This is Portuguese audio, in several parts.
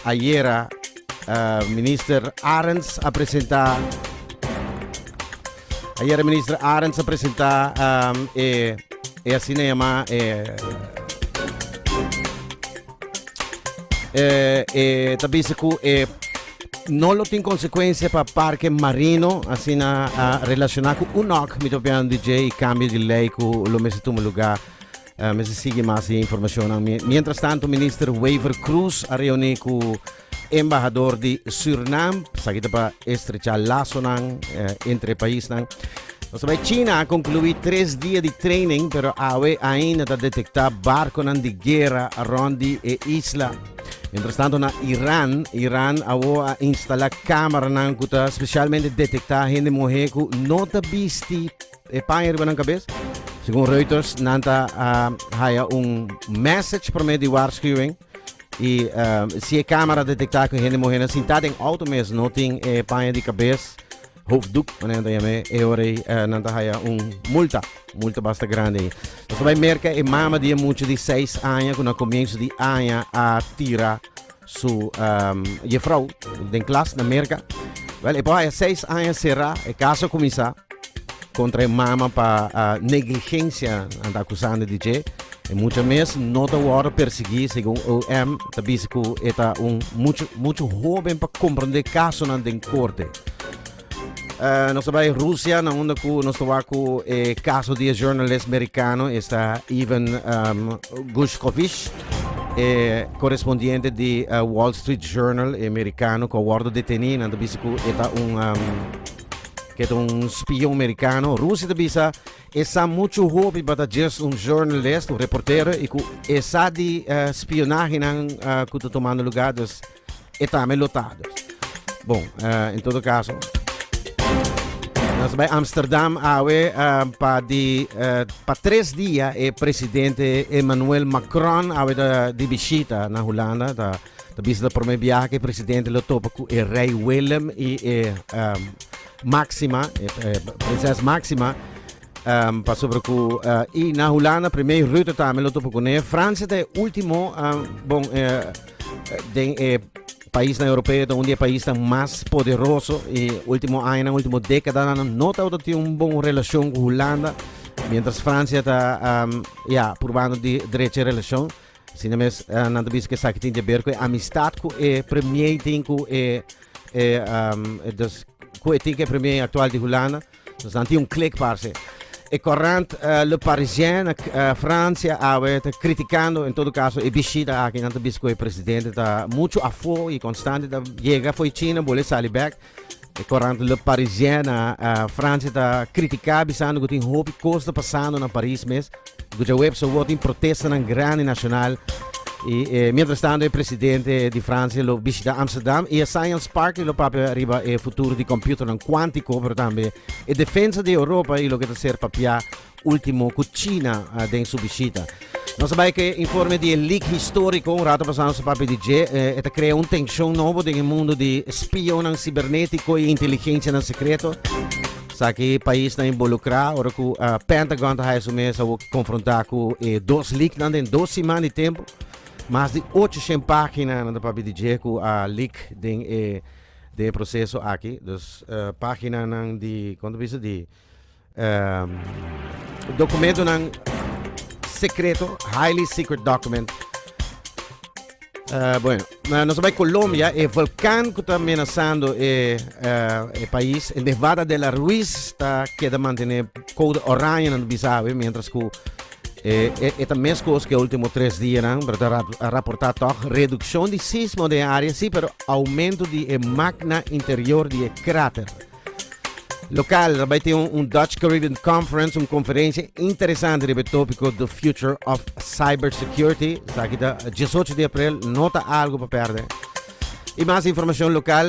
ayer minister Arends minister Arends apresenta e assim chama tabisa ku non lo tem consequência para parque marino assim a relacionar com o NOC me topiando DJ cambio de lei com lo messo no lugar mas sigue mais informação mientras tanto ministro Waver Cruz a reunir com embaixador de Suriname sakita para estrechar laço entre países China ha concluído 3 dias de training pero ainda a detectar barco de guerra around e isla. Mientras tanto na Iran a instalar câmera que specialmente detectar gente morrer que não está visto e panha na cabeça. Segundo Reuters, nanta há message para mim de waarschuwing e se a câmera detectar que gente morrer assim tá em auto mesmo não tem panha de cabeça. Hoofddoek, nanta haya multa bastante grande. Você vai mercar e mama de muito de 6 anos, quando começo de ano a tirar sua vrouw, de classe na merca. Well, e poi 6 anos será, e caso começar, contra a mama para negligência, anda acusando de DJ, e muitas vezes não está hora perseguir, segundo o OM, tabis que está muito jovem para compreender caso na corte. Nós sabemos Rússia, onde nós estamos com o caso de jornalista americano, está Ivan Gushkovich, correspondente de Wall Street Journal americano, que é detenido, na bisa que é espião americano. Rússia bisa está muito hobby para just jornalista, reportero, e que essa de espionagem que está tomando lugar, está lotado. Bom, em todo caso. Bij Amsterdam para 3 dias o presidente Emmanuel Macron de visita na Holanda da visita por meio viagem presidente lo topa com o rei Willem e Máxima princesa Máxima para sobre com e na Holanda primeiro Rutte também lo topa com ele França é o último país na Europa onde é o país mais poderoso e último ano, última década não tem boa relação com a Holanda, mientras França está provando de direita relação. Assim mesmo, não diz que sabe que tem a ver com a amizade com o premier tem com o premier atual de Holanda, então não tem clique para se. E corrente, Le Parisien, França, está criticando, em todo caso, a visita aqui na bisco o presidente está muito a favor e constante, chega foi China, boleh sair back. E corrente, Le Parisien, a França está criticando, pensando que tem roupa costa passando na Paris mesmo, que o web só tem protesta na grande nacional. E mientras tanto o presidente de França lo visita Amsterdam e a Science Park lo proprio arriva il futuro di computer quantico però também e difesa di Europa e lo che ser papia ultimo con Cina den sua visita. Nós sabemos que informe de leak histórico um rato passando sa papel di G e crea tensão novo nel mondo di spionagem cibernético e inteligência no secreto. Sa que o país está involucrado, ora que o Pentagon está a confrontar com 2 leaks em 2 semanas de tempo. Mais de 800 páginas na papel de Jeco a leak de processo aqui, das páginas de quando diz de documento secreto, highly secret document. Bueno, nós sabemos que Colômbia é vulcão que está ameaçando o país. A Nevada de la Ruiz está querendo manter code orange no Bissau, mientras que também coisa que os últimos 3 dias para reportar redução de sismo de área, sim, pero aumento de magna interior de cráter. Local, vai ter Dutch Caribbean Conference, uma conferência interessante sobre o tópico do Future of Cybersecurity. Aqui da 18 de abril, nota algo para perder. E mais informação local,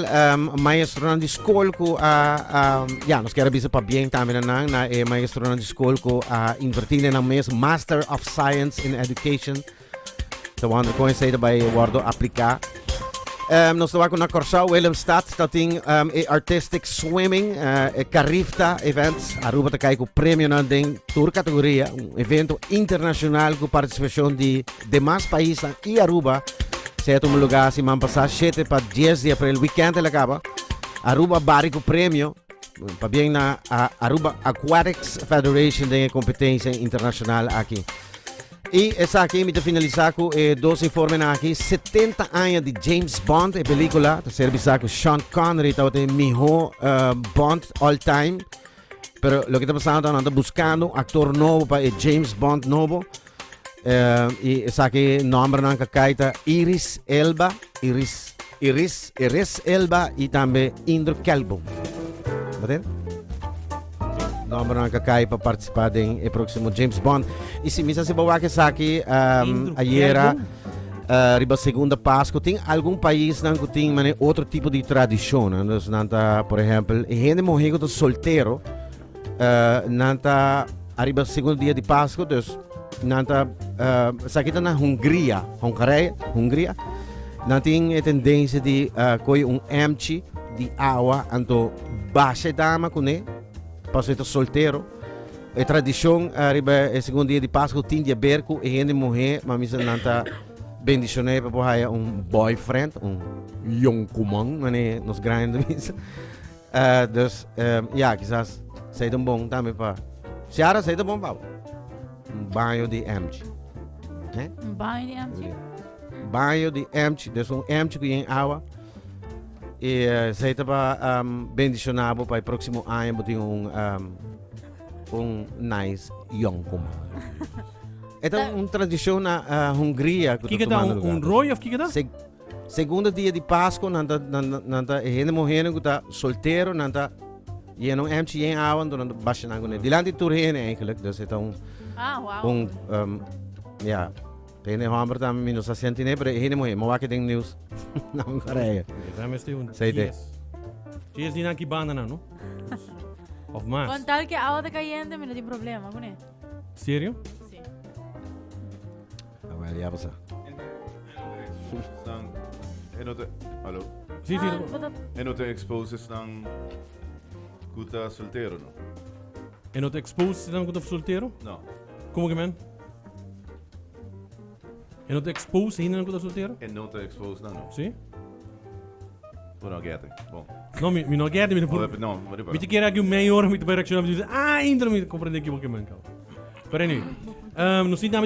maestro de escola que nós queremos ver para bem também na maestro de escola que invertindo na mesmo Master of Science in Education. Então, quando conhece vai guardo aplicar. Nós estamos na Corsau, Willemstad, dat tem Artistic Swimming, Carifta Events, Aruba está com o prêmio na tour categoria, evento internacional com participação de demais países e Aruba. certo um lugar se man passar 7 para 10 de abril, weekend ele acaba. Aruba Barico Prêmio, para bem na Aruba Aquatics Federation de competência internacional aqui. E essa aqui, me finalizar com dois informes aqui, 70 anos de James Bond, a película, que serve com Sean Connery, que é o melhor Bond all time. Pero lo que está pasando, anda buscando ator novo para James Bond novo. E essa aqui, nome não caita Iris Elba e também Indro Kelbo. Entendeu? Nome não cai para participar do próximo James Bond. E se me se bawa que essa aqui, ayer, riba segunda Páscoa, tem algum país que tem outro tipo de tradição. Então, por exemplo, a gente morre com solteiro. Nanta arriba segundo dia de Páscoa, dus nanta sakita na Hungria, nanta tem a tendência de coi empty de água anto baixa dama kune, passo solteiro. A tradição arriba segundo dia de Páscoa tinha berco e gente morrer, mas misa nanta bendicionei para poder boyfriend, young kumang, mane nos grandes. Dus ja, quizás sei tão bom também para. Ciara, sei tão bom para. Banho de MG. Né? Banho de MG? Banho de MG. Dus MG que tem água. E sei para bendicionável para o próximo ano ter nice young kuma. É uma tradição na Hungria. Que dá roi ou que dá? Segundo dia de Páscoa, nanta gente morrendo que está solteiro, nanta je não MG em água, então baixa na gune. Dilante turhene eigenlijk, dus het wow. Ja, tem hammer também minus 60 né, pero gente morrer, mas que tem news. Não careia. Sei te. Cheers din aqui banana, não? Of mais? Com tal que a água está caindo, não tem problema, né? Sério? Sim. Well, ja, passa. Hallo? Sim. En não tem exposes ng kuta solteiro, não? En não te expose se não quando solteiro? Não. Como que man? En não te expose se não quando solteiro? En não tem expose, não. Sim? Por não get Bom. Não, me não quer me Não, mas me te quer aqui meia hora me te vai reaccionar me dizer, ainda não me compreende aqui o que man. Pero anyway, não sei